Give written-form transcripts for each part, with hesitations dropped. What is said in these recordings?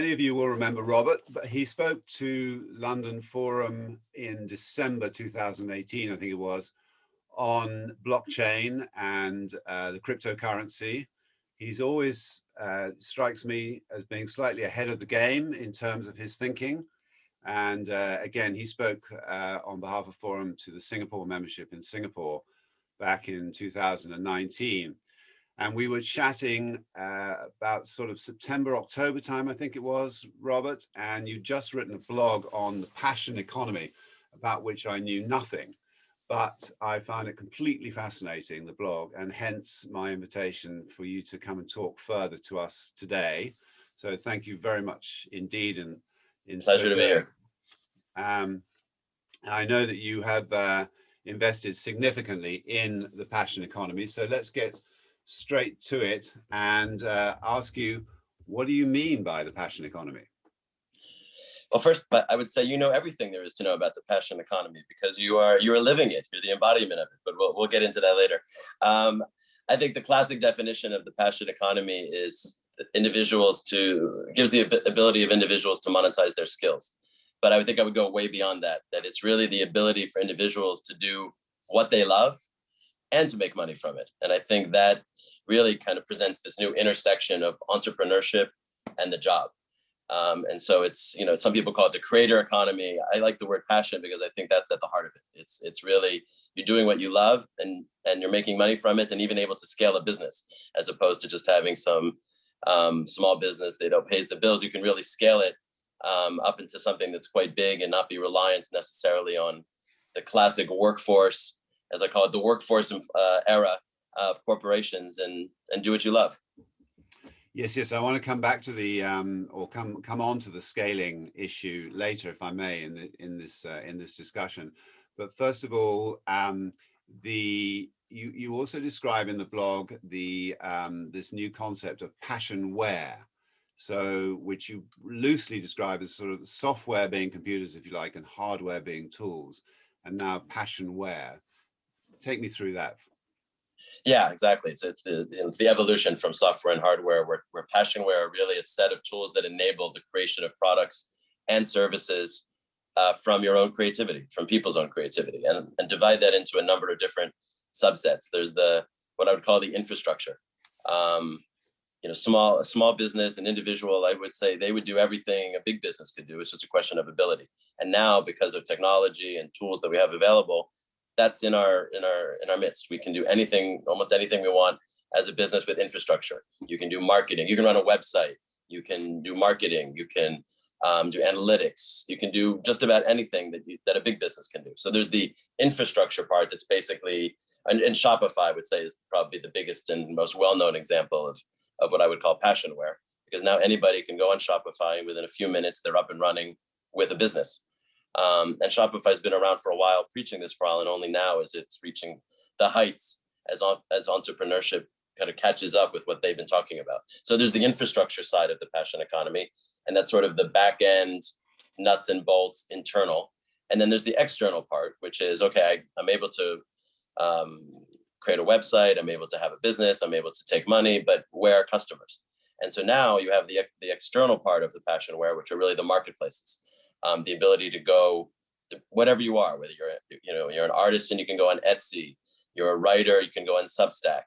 many of you will remember Robert, but he spoke to London Forum in December 2018, I think it was, on blockchain and the cryptocurrency. He's always strikes me as being slightly ahead of the game in terms of his thinking. And again, he spoke on behalf of Forum to the Singapore membership in Singapore back in 2019. And we were chatting about sort of September, October time, I think it was, Robert. And you'd just written a blog on the passion economy, about which I knew nothing. But I found it completely fascinating, the blog, and hence my invitation for you to come and talk further to us today. So thank you very much indeed. And pleasure to be here. I know that you have invested significantly in the passion economy. So let's get straight to it and ask you, what do you mean by the passion economy? Well, first, I would say you know everything there is to know about the passion economy because you are living it. You're the embodiment of it. But we'll get into that later. I think the classic definition of the passion economy is gives the ability of individuals to monetize their skills. But I think I would go way beyond that. That it's really the ability for individuals to do what they love and to make money from it. And I think that really kind of presents this new intersection of entrepreneurship and the job. And so it's, some people call it the creator economy. I like the word passion because I think that's at the heart of it. It's really, you're doing what you love and you're making money from it and even able to scale a business as opposed to just having some small business that pays the bills. You can really scale it up into something that's quite big and not be reliant necessarily on the classic workforce, as I call it, the workforce era of corporations and do what you love. Yes. I want to come back to the or come on to the scaling issue later, if I may, in this discussion. But first of all, you also describe in the blog this new concept of passionware, so which you loosely describe as sort of software being computers, if you like, and hardware being tools, and now passionware. Take me through that. Yeah, exactly. It's the evolution from software and hardware, where passionware are really a set of tools that enable the creation of products and services from your own creativity, from people's own creativity, and divide that into a number of different subsets. There's what I would call the infrastructure. Small business, an individual, I would say they would do everything a big business could do. It's just a question of ability. And now, because of technology and tools that we have available, that's in our midst. We can do anything, almost anything we want as a business with infrastructure. You can do marketing. You can run a website. You can do marketing. You can do analytics. You can do just about anything that a big business can do. So there's the infrastructure part that's basically, and Shopify I would say is probably the biggest and most well-known example of what I would call passionware, because now anybody can go on Shopify and within a few minutes they're up and running with a business. And Shopify has been around for a while, preaching this for a while, and only now is it's reaching the heights as entrepreneurship kind of catches up with what they've been talking about. So there's the infrastructure side of the passion economy, and that's sort of the back end, nuts and bolts, internal. And then there's the external part, which is, okay, I'm able to create a website, I'm able to have a business, I'm able to take money, but where are customers? And so now you have the external part of the passionware, which are really the marketplaces. The ability to go to whatever you are, whether you're an artist and you can go on Etsy, you're a writer, you can go on Substack,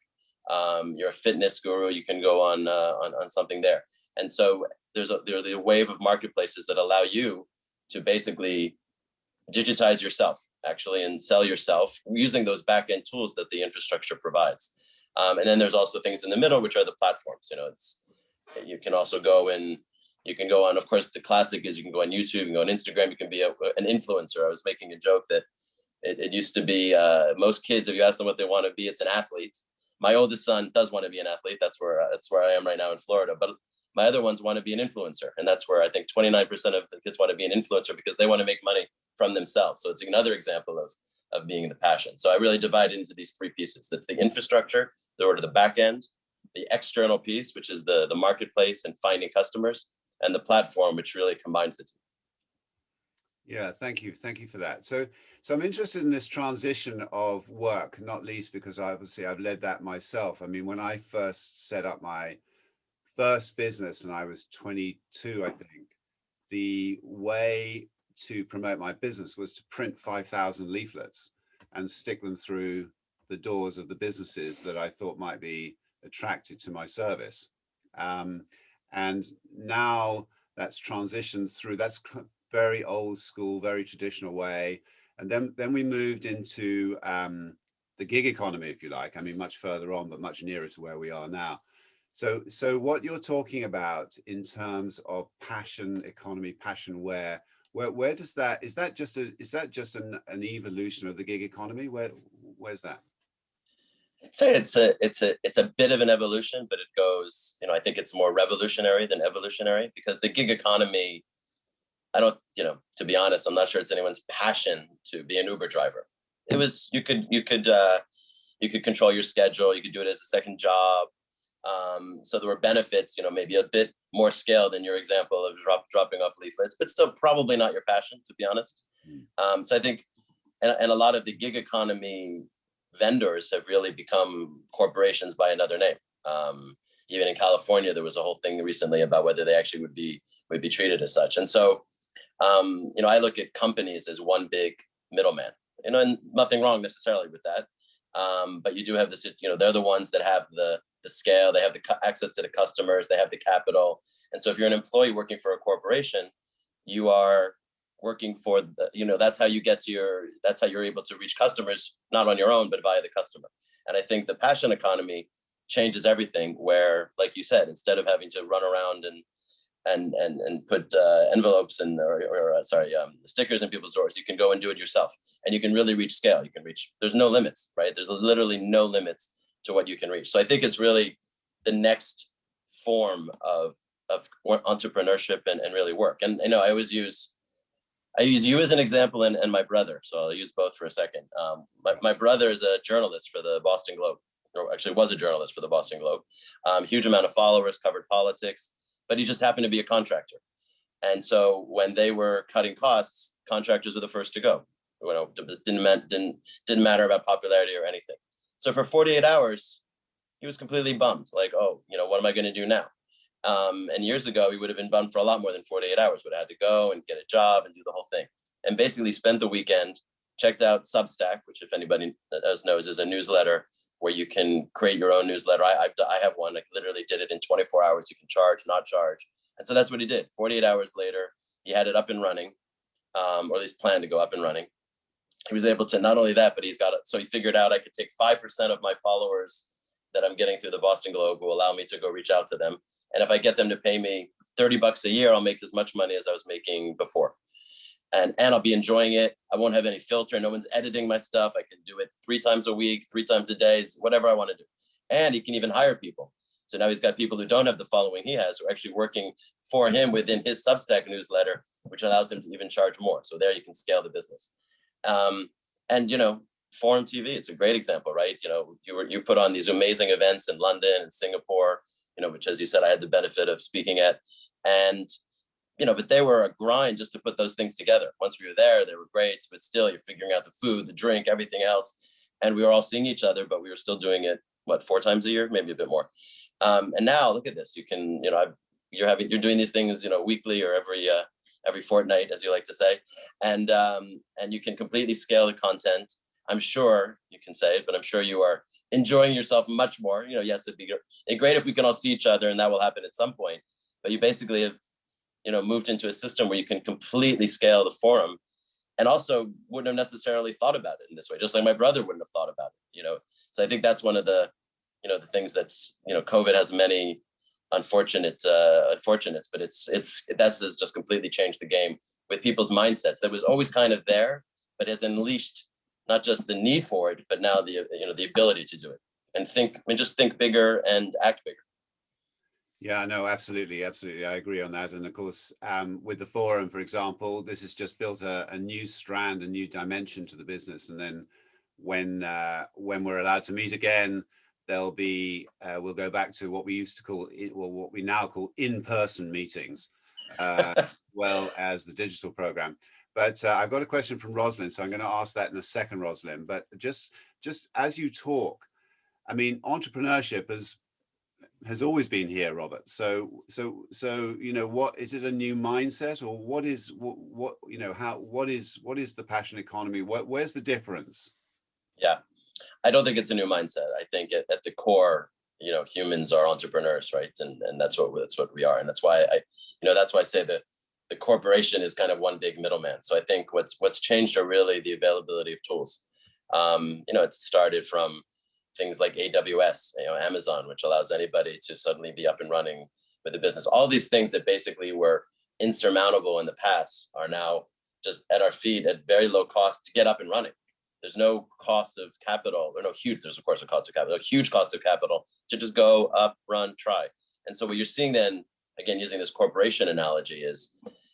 you're a fitness guru, you can go on something there. And so there's a wave of marketplaces that allow you to basically digitize yourself actually and sell yourself using those back-end tools that the infrastructure provides. And then there's also things in the middle, which are the platforms. You can also go in. You can go on, of course, the classic is you can go on YouTube, you can go on Instagram, you can be an influencer. I was making a joke that it used to be most kids, if you ask them what they want to be, it's an athlete. My oldest son does want to be an athlete. That's where I am right now in Florida. But my other ones want to be an influencer. And that's where I think 29% of the kids want to be an influencer because they want to make money from themselves. So it's another example of being the passion. So I really divide it into these three pieces. That's the infrastructure, the back end, the external piece, which is the marketplace and finding customers, and the platform, which really combines the two. Yeah, thank you for that. So I'm interested in this transition of work, not least because obviously I've led that myself. I mean, when I first set up my first business, and I was 22, I think, the way to promote my business was to print 5,000 leaflets and stick them through the doors of the businesses that I thought might be attracted to my service. And now that's transitioned through, that's very old school, very traditional way. And then we moved into the gig economy, if you like. I mean, much further on, but much nearer to where we are now. So what you're talking about in terms of passion economy, passion where does that, is that just an evolution of the gig economy? Where's that? I'd say it's a bit of an evolution, but it goes, I think it's more revolutionary than evolutionary, because the gig economy, I don't, to be honest, I'm not sure it's anyone's passion to be an Uber driver. It was, you could control your schedule, you could do it as a second job. So there were benefits, maybe a bit more scale than your example of dropping off leaflets, but still probably not your passion, to be honest. So I think, and a lot of the gig economy vendors have really become corporations by another name. Even in California, there was a whole thing recently about whether they actually would be treated as such. And so, I look at companies as one big middleman, and nothing wrong necessarily with that. But you do have this, they're the ones that have the scale, they have the access to the customers, they have the capital. And so if you're an employee working for a corporation, you are working for that's how you're able to reach customers, not on your own, but via the customer. And I think the passion economy changes everything, where, like you said, instead of having to run around and put envelopes and stickers in people's doors, you can go and do it yourself, and you can really reach scale. There's no limits, right? There's literally no limits to what you can reach. So I think it's really the next form of entrepreneurship and really work. And I always use you as an example, and my brother. So I'll use both for a second. My brother is a journalist for the Boston Globe, or actually was a journalist for the Boston Globe. Huge amount of followers, covered politics, but he just happened to be a contractor. And so when they were cutting costs, contractors were the first to go. It didn't matter about popularity or anything. So for 48 hours, he was completely bummed. Like, oh, what am I going to do now? And years ago, he would have been bummed for a lot more than 48 hours. Would have had to go and get a job and do the whole thing. And basically spent the weekend, checked out Substack, which, if anybody knows, is a newsletter where you can create your own newsletter. I have one. I literally did it in 24 hours. You can charge, not charge. And so that's what he did. 48 hours later, he had it up and running, or at least planned to go up and running. He was able to, not only that, but so he figured out I could take 5% of my followers that I'm getting through the Boston Globe will allow me to go reach out to them. And if I get them to pay me $30 a year, I'll make as much money as I was making before. And I'll be enjoying it. I won't have any filter. No one's editing my stuff. I can do it 3 times a week, 3 times a day, whatever I want to do. And he can even hire people. So now he's got people who don't have the following he has, who are actually working for him within his Substack newsletter, which allows him to even charge more. So there you can scale the business. And Forum TV, it's a great example, right? You put on these amazing events in London and Singapore, which, as you said, I had the benefit of speaking at. And but they were a grind just to put those things together. Once we were there, they were great, but still you're figuring out the food, the drink, everything else. And we were all seeing each other, but we were still doing it, 4 times a year, maybe a bit more. And now look at this. You can, you're doing these things, weekly or every fortnight, as you like to say. And you can completely scale the content. I'm sure you can say it, but I'm sure you are enjoying yourself much more. Yes, it'd be great if we can all see each other, and that will happen at some point. But you basically have moved into a system where you can completely scale the forum, and also wouldn't have necessarily thought about it in this way, just like my brother wouldn't have thought about it, So I think that's one of the, the things that's, COVID has many unfortunates, but that's just completely changed the game with people's mindsets. That was always kind of there, but has unleashed not just the need for it, but now the ability to do it and just think bigger and act bigger. Yeah, no, absolutely. I agree on that. And of course, with the forum, for example, this has just built a new strand, a new dimension to the business. And then when we're allowed to meet again, there'll be we'll go back to what we used to call what we now call in-person meetings, well as the digital program. But I've got a question from Rosalind, so I'm going to ask that in a second, Rosalind. But just as you talk, I mean, entrepreneurship has always been here, Robert. So you know, what is it, a new mindset, or what is what you know, how what is the passion economy? Where's the difference? Yeah, I don't think it's a new mindset. I think at the core, you know, humans are entrepreneurs, right? And that's what we are, and that's why that's why I say that the corporation is kind of one big middleman. So I think what's changed are really the availability of tools. It started from things like AWS, Amazon, which allows anybody to suddenly be up and running with a business. All these things that basically were insurmountable in the past are now just at our feet at very low cost to get up and running. There's no cost of capital, or no huge, there's of course a cost of capital, a huge cost of capital to just go up, run, try. And so what you're seeing then, again, using this corporation analogy, is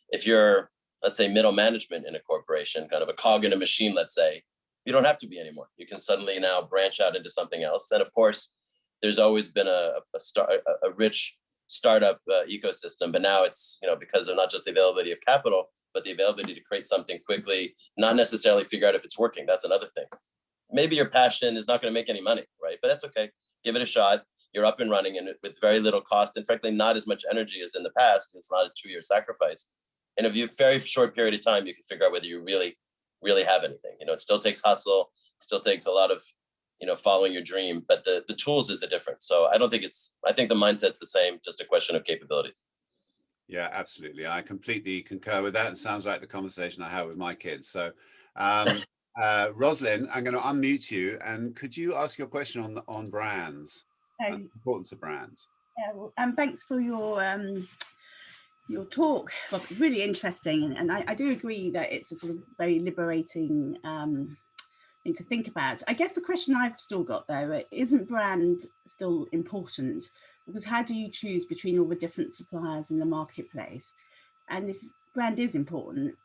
if you're, let's say, middle management in a corporation, kind of a cog in a machine, let's say, you don't have to be anymore. You can suddenly now branch out into something else. And of course, there's always been a rich startup ecosystem, but now it's, because of not just the availability of capital, but the availability to create something quickly, not necessarily figure out if it's working. That's another thing. Maybe your passion is not going to make any money, right? But that's okay. Give it a shot. You're up and running, and with very little cost, and frankly, not as much energy as in the past. It's not a 2-year sacrifice. In a very short period of time, you can figure out whether you really have anything. It still takes hustle. It still takes a lot of, following your dream, but the tools is the difference. So I think the mindset's the same, just a question of capabilities. Yeah, absolutely. I completely concur with that. It sounds like the conversation I have with my kids. So, Rosalind, I'm going to unmute you, and could you ask your question on brands, importance of brands? Yeah, well, thanks for your talk. Well, really interesting, and I do agree that it's a sort of very liberating thing to think about. I guess the question I've still got, though, isn't brand still important? Because how do you choose between all the different suppliers in the marketplace? And if brand is important,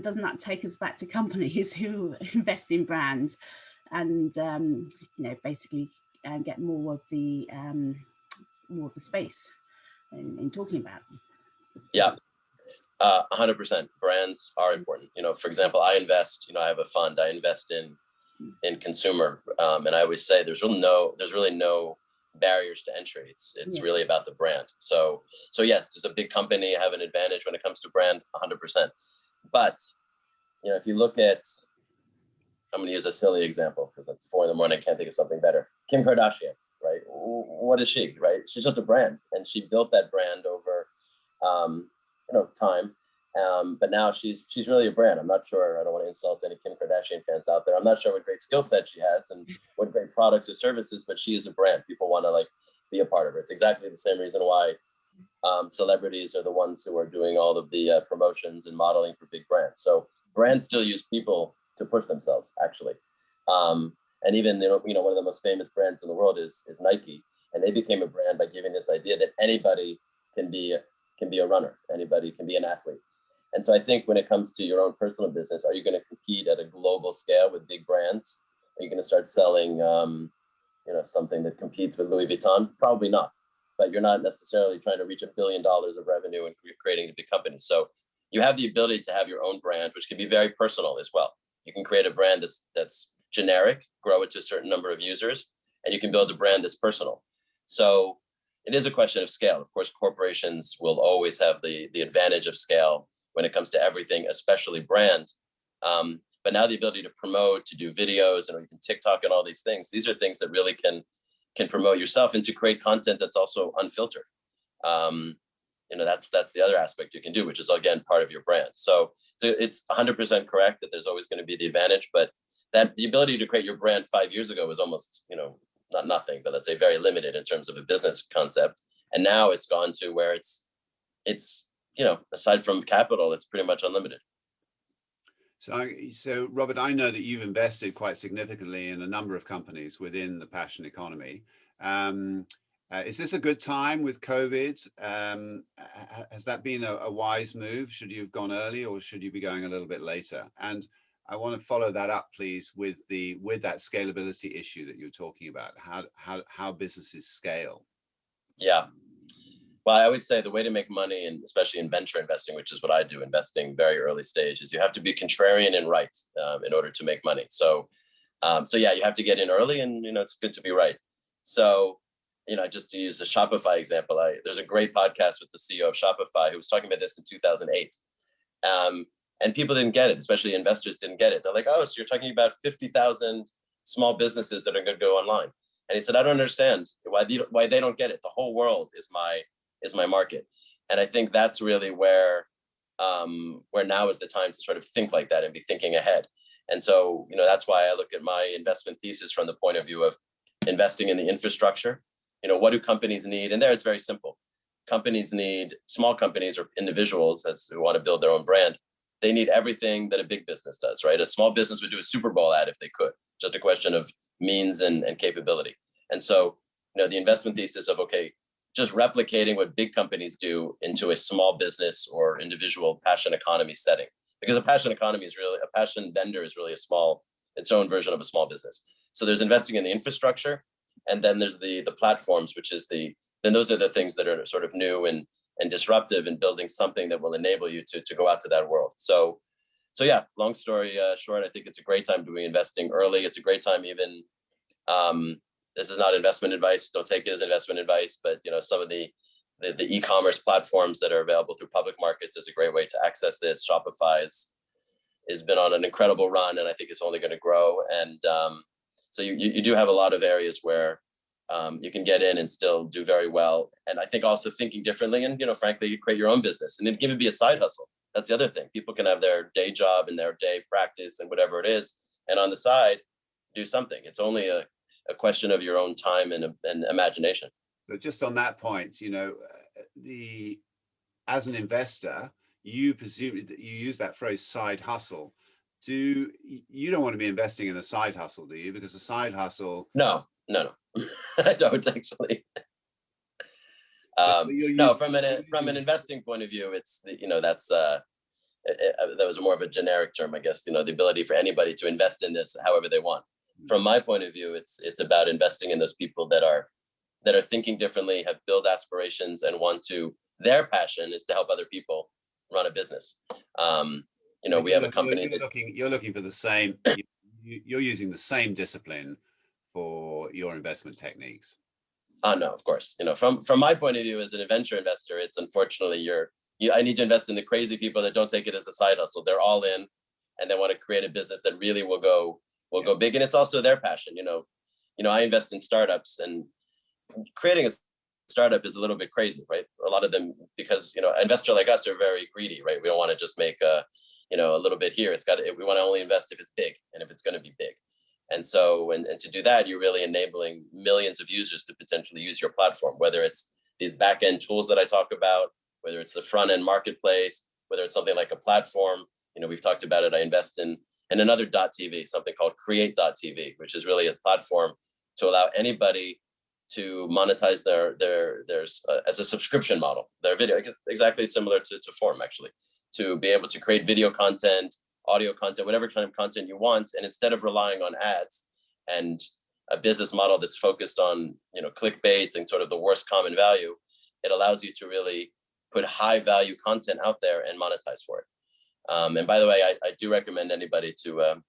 doesn't that take us back to companies who invest in brands and basically get more of the space in talking about them? Yeah, 100%. Brands are important. For example, I invest. I have a fund. I invest in consumer, and I always say there's really no barriers to entry. It's really about the brand. So yes, does a big company have an advantage when it comes to brand? 100%. But if you look at, I'm going to use a silly example because it's 4 a.m. I can't think of something better. Kim Kardashian, right? What is she, right? She's just a brand, and she built that brand over time. But now she's really a brand. I'm not sure, I don't want to insult any Kim Kardashian fans out there. I'm not sure what great skill set she has and what great products or services, but she is a brand. People want to be a part of her. It's exactly the same reason why celebrities are the ones who are doing all of the promotions and modeling for big brands. So brands still use people to push themselves, actually. And even, one of the most famous brands in the world is Nike. And they became a brand by giving this idea that anybody can be a runner. Anybody can be an athlete. And so I think when it comes to your own personal business, are you going to compete at a global scale with big brands? Are you going to start selling, something that competes with Louis Vuitton? Probably not. But you're not necessarily trying to reach $1 billion of revenue and creating a big company. So you have the ability to have your own brand, which can be very personal as well. You can create a brand that's generic, grow it to a certain number of users, and you can build a brand that's personal. So it is a question of scale. Of course, corporations will always have the advantage of scale when it comes to everything, especially brand. But now the ability to promote, to do videos, and even TikTok and all these things are things that really can promote yourself and to create content that's also unfiltered. That's the other aspect you can do, which is, again, part of your brand. So it's 100% correct that there's always going to be the advantage, but that the ability to create your brand 5 years ago was almost, not nothing, but let's say very limited in terms of a business concept. And now it's gone to where it's aside from capital, it's pretty much unlimited. So Robert, I know that you've invested quite significantly in a number of companies within the passion economy. Is this a good time with COVID? Has that been a wise move? Should you have gone early, or should you be going a little bit later? And I want to follow that up, please, with that scalability issue that you're talking about, how businesses scale. Yeah. Well, I always say the way to make money, and especially in venture investing, which is what I do, investing very early stage, is you have to be contrarian and right in order to make money. So yeah, you have to get in early, and it's good to be right. So just to use a Shopify example, there's a great podcast with the CEO of Shopify who was talking about this in 2008. And people didn't get it, especially investors didn't get it. They're like, oh, so you're talking about 50,000 small businesses that are going to go online. And he said, I don't understand why they don't get it. The whole world is my market. And I think that's really where now is the time to sort of think like that and be thinking ahead. And so, that's why I look at my investment thesis from the point of view of investing in the infrastructure. What do companies need? And there it's very simple. Companies need, small companies or individuals who want to build their own brand, they need everything that a big business does, right? A small business would do a Super Bowl ad if they could, just a question of means and capability. And so, the investment thesis of, okay, just replicating what big companies do into a small business or individual passion economy setting. Because a passion vendor is really its own version of a small business. So there's investing in the infrastructure, and then there's the platforms, which is then those are the things that are sort of new and disruptive and building something that will enable you to go out to that world. So yeah, long story short, I think it's a great time to be investing early. It's a great time even, this is not investment advice, don't take it as investment advice, but some of the e-commerce platforms that are available through public markets is a great way to access this. Shopify has been on an incredible run, and I think it's only going to grow. And so you do have a lot of areas where you can get in and still do very well. And I think also thinking differently and, frankly, you create your own business and then give it be a side hustle. That's the other thing. People can have their day job and their day practice and whatever it is. And on the side, do something. It's only a question of your own time and imagination. So just on that point, as an investor, you use that phrase side hustle. You don't want to be investing in a side hustle, do you? Because a side hustle. No. I don't actually. No, from an investing point of view, it's that was more of a generic term, I guess. The ability for anybody to invest in this however they want. From my point of view, it's about investing in those people that are thinking differently, have built aspirations, and their passion is to help other people run a business. We have a company you're looking for the same. You're using the same discipline for your investment techniques. No, of course. From my point of view as an venture investor, it's unfortunately I need to invest in the crazy people that don't take it as a side hustle. They're all in, and they want to create a business that really will go big, and it's also their passion. I invest in startups, and creating a startup is a little bit crazy, right? A lot of them, because an investor like us are very greedy, right? We don't want to just make a little bit here. We want to only invest if it's big and if it's going to be big. And so, and to do that, you're really enabling millions of users to potentially use your platform, whether it's these back-end tools that I talk about, whether it's the front-end marketplace, whether it's something like a platform. We've talked about it. I invest in another .tv, something called create.tv, which is really a platform to allow anybody to monetize their as a subscription model, their video, exactly similar to Forum, actually, to be able to create video content, audio content, whatever kind of content you want. And instead of relying on ads and a business model that's focused on, clickbait and sort of the worst common value, it allows you to really put high value content out there and monetize for it. And by the way, I do recommend anybody to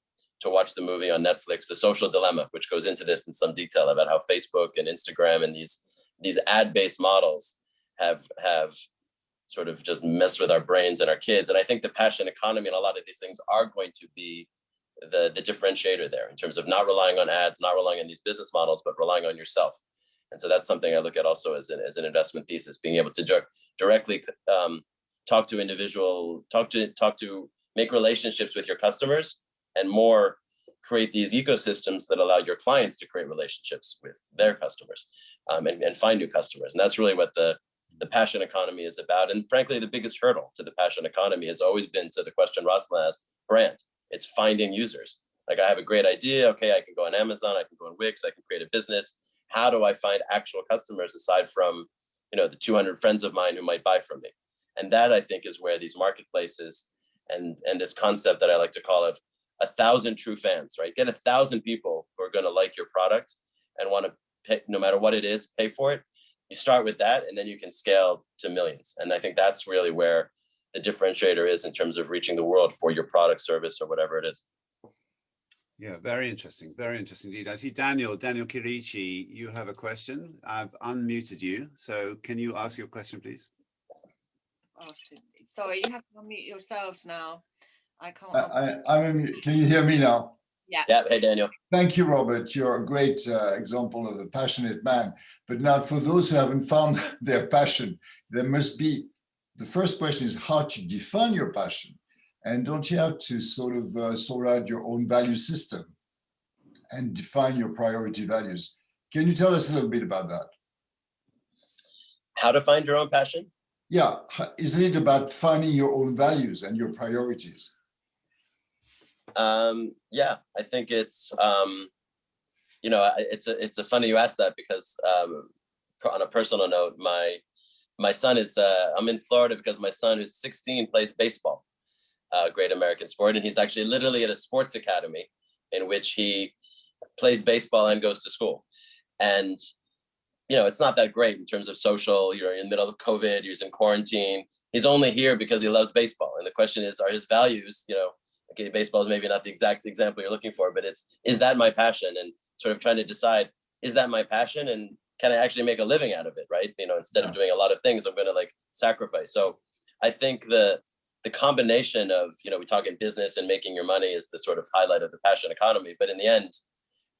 watch the movie on Netflix, The Social Dilemma, which goes into this in some detail about how Facebook and Instagram and these ad-based models have sort of just messed with our brains and our kids. And I think the passion economy and a lot of these things are going to be the differentiator there in terms of not relying on ads, not relying on these business models, but relying on yourself. And so that's something I look at also as an investment thesis, being able to directly talk to make relationships with your customers, and more create these ecosystems that allow your clients to create relationships with their customers and find new customers. And that's really what the passion economy is about. And frankly, the biggest hurdle to the passion economy has always been, to the question Rosalind asked, brand. It's finding users. Like, I have a great idea. Okay, I can go on Amazon, I can go on Wix, I can create a business. How do I find actual customers aside from, the 200 friends of mine who might buy from me? And that, I think, is where these marketplaces and this concept that I like to call it 1,000 true fans, right? Get 1,000 people who are going to like your product and want to pay, no matter what it is, pay for it. You start with that, and then you can scale to millions. And I think that's really where the differentiator is in terms of reaching the world for your product, service, or whatever it is. Yeah, very interesting indeed. I see Daniel Kirichi, you have a question. I've unmuted you, so can you ask your question, please? Oh, sorry, you have to unmute yourselves now. I can't. Can you hear me now? Yeah. Yeah. Hey, Daniel. Thank you, Robert. You're a great example of a passionate man. But now, for those who haven't found their passion, there must be, the first question is how to define your passion. And don't you have to sort of sort out your own value system and define your priority values? Can you tell us a little bit about that? How to find your own passion? Yeah. Isn't it about finding your own values and your priorities? Yeah, I think it's, you know, it's a funny you asked that because on a personal note, my son is, I'm in Florida because my son who's 16 plays baseball, great American sport. And he's actually literally at a sports academy in which he plays baseball and goes to school. And, you know, it's not that great in terms of social, you're in the middle of COVID, he's in quarantine. He's only here because he loves baseball. And the question is, are his values, you know, okay, baseball is maybe not the exact example you're looking for, but is that my passion? And sort of trying to decide, is that my passion? And can I actually make a living out of it, right? You know, instead of doing a lot of things, I'm going to like sacrifice. So I think the combination of, you know, we talk in business and making your money is the sort of highlight of the passion economy. But in the end,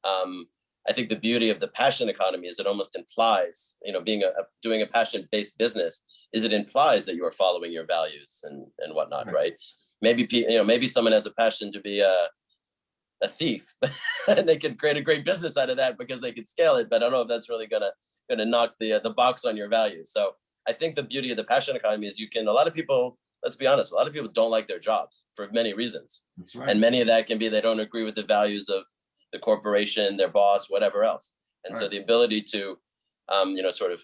I think the beauty of the passion economy is it almost implies, you know, doing a passion-based business is it implies that you are following your values and whatnot, right? Maybe, you know, maybe someone has a passion to be a thief and they could create a great business out of that because they could scale it. But I don't know if that's really gonna knock the box on your values. So I think the beauty of the passion economy is a lot of people, let's be honest, a lot of people don't like their jobs for many reasons. That's right. And many of that can be they don't agree with the values of the corporation, their boss, whatever else. And so the ability to, you know, sort of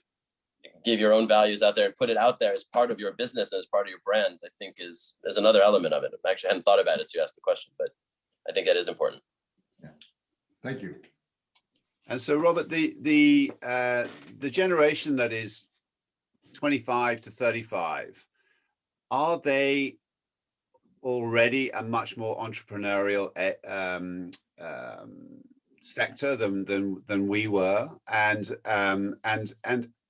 give your own values out there and put it out there as part of your business and as part of your brand, I think is another element of it. I actually hadn't thought about it to ask the question, but I think that is important. Yeah. Thank you. And so, Robert, the generation that is 25 to 35, are they already a much more entrepreneurial sector than we were? And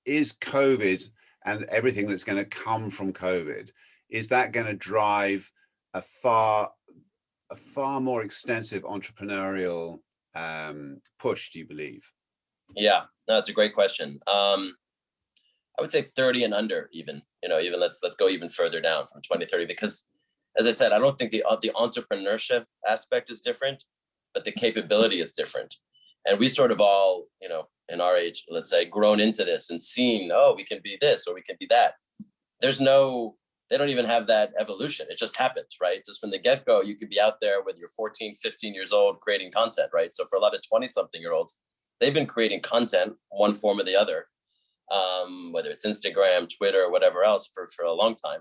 is COVID and everything that's going to come from COVID, is that going to drive a far more extensive entrepreneurial push, do you believe? Yeah, no, it's a great question. I would say 30 and under, even, you know, even let's go even further down from 20, 30, because as I said, I don't think the entrepreneurship aspect is different, but the capability is different. And we sort of all, you know, in our age, let's say, grown into this and seen, oh, we can be this or we can be that. They don't even have that evolution. It just happens, right? Just from the get-go, you could be out there with your 14, 15 years old creating content, right? So for a lot of 20-something-year-olds, they've been creating content, one form or the other, whether it's Instagram, Twitter, or whatever else for a long time.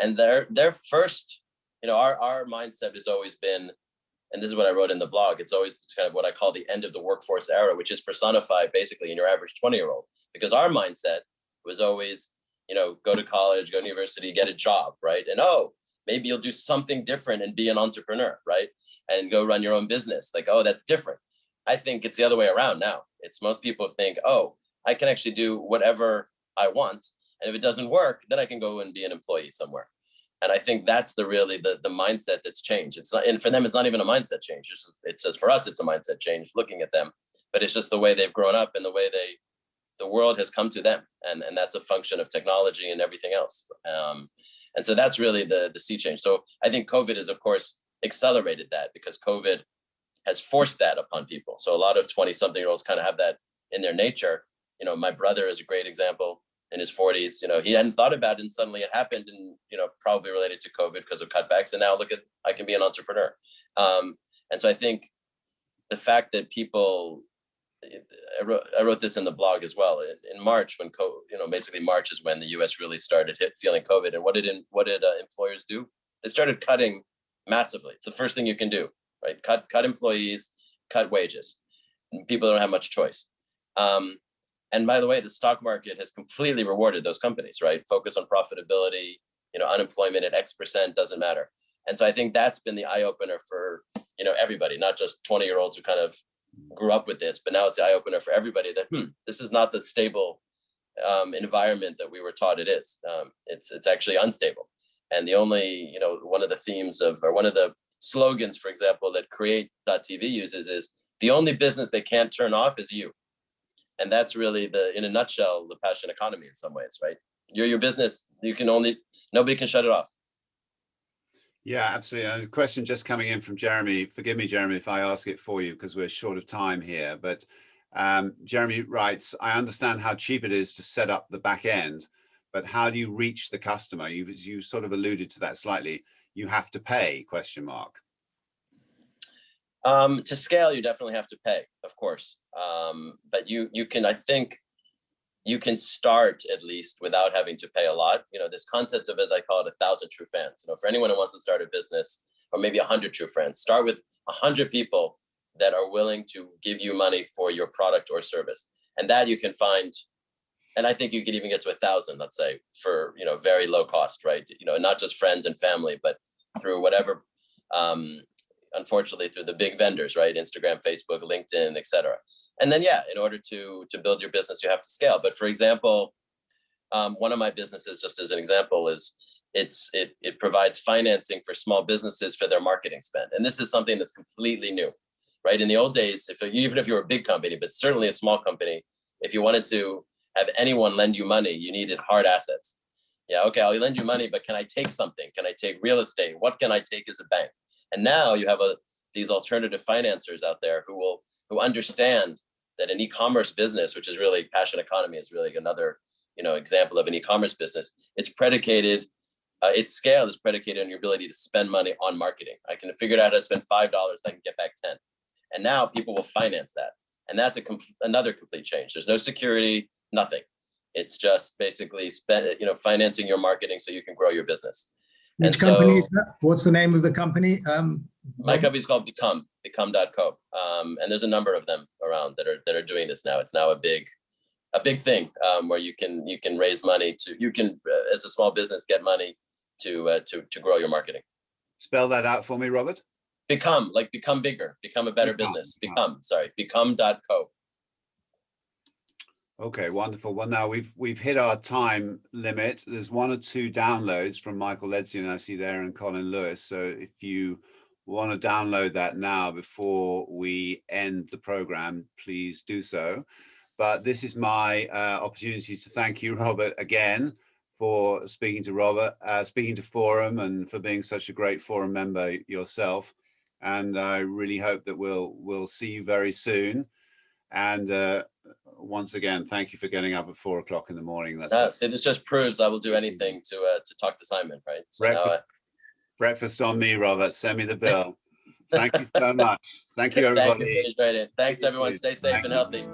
And their first, you know, our mindset has always been, and this is what I wrote in the blog, it's always kind of what I call the end of the workforce era, which is personified basically in your average 20-year-old. Because our mindset was always, you know, go to college, go to university, get a job, right? And maybe you'll do something different and be an entrepreneur, right? And go run your own business. Like, oh, that's different. I think it's the other way around now. It's most people think, oh, I can actually do whatever I want. And if it doesn't work, then I can go and be an employee somewhere. And I think that's the mindset that's changed. It's not, and for them, it's not even a mindset change. It's just for us, it's a mindset change looking at them, but it's just the way they've grown up and the way the world has come to them. And that's a function of technology and everything else. And so that's really the sea change. So I think COVID has, of course, accelerated that because COVID has forced that upon people. So a lot of 20-something-year-olds kind of have that in their nature. You know, my brother is a great example. In his 40s, you know, he hadn't thought about it and suddenly it happened, and, you know, probably related to COVID because of cutbacks. And now look at, I can be an entrepreneur. And so I think the fact that people, I wrote this in the blog as well, in March when, you know, basically March is when the US really started feeling COVID. And what did employers do? They started cutting massively. It's the first thing you can do, right? Cut employees, cut wages. And people don't have much choice. And by the way, the stock market has completely rewarded those companies, right? Focus on profitability, you know, unemployment at X% doesn't matter. And so I think that's been the eye opener for, you know, everybody, not just 20-year-olds who kind of grew up with this, but now it's the eye opener for everybody that this is not the stable environment that we were taught it is. It's actually unstable. And the only, you know, one of the themes of, or one of the slogans, for example, that Create.tv uses is, the only business they can't turn off is you. And that's really in a nutshell, the passion economy in some ways, right? You're your business. Nobody can shut it off. Yeah, absolutely. And a question just coming in from Jeremy. Forgive me, Jeremy, if I ask it for you because we're short of time here. But Jeremy writes, I understand how cheap it is to set up the back end, but how do you reach the customer? You sort of alluded to that slightly. You have to pay, question mark. To scale, you definitely have to pay, of course. But you can, I think, you can start at least without having to pay a lot. You know, this concept of, as I call it, 1,000 true fans. You know, for anyone who wants to start a business, or maybe 100 true friends, start with 100 people that are willing to give you money for your product or service. And that you can find, and I think you could even get to 1,000, let's say, for, you know, very low cost, right? You know, not just friends and family, but through whatever, unfortunately, through the big vendors, right? Instagram, Facebook, LinkedIn, etc. And then, yeah, in order to build your business, you have to scale. But for example, one of my businesses, just as an example, is it provides financing for small businesses for their marketing spend. And this is something that's completely new, right? In the old days, even if you were a big company, but certainly a small company, if you wanted to have anyone lend you money, you needed hard assets. Yeah, okay, I'll lend you money, but can I take something? Can I take real estate? What can I take as a bank? And now you have these alternative financiers out there who understand that an e-commerce business, which is really passion economy, is really another, you know, example of an e-commerce business. It's predicated, its scale is predicated on your ability to spend money on marketing. I can figure out how to spend $5, I can get back 10. And now people will finance that. And that's another complete change. There's no security, nothing. It's just basically financing your marketing so you can grow your business. Which company is that? What's the name of the company? My company is called become.co. And there's a number of them around that are doing this now. It's now a big thing where you can raise money as a small business, get money to grow your marketing. Spell that out for me, Robert. Become bigger, become a better business. Become.co. Okay, wonderful. Well, now we've hit our time limit. There's 1 or 2 downloads from Michael Ledsian, I see there, and Colin Lewis. So if you want to download that now before we end the program, please do so. But this is my opportunity to thank you, Robert, again for speaking to Forum, and for being such a great Forum member yourself. And I really hope that we'll see you very soon. And once again, thank you for getting up at 4 o'clock in the morning. See, this just proves I will do anything to talk to Simon, right? So breakfast on me, Robert. Send me the bill. Thank you so much. Thank you, everybody. Thank you. Thanks, everyone. Stay safe and healthy.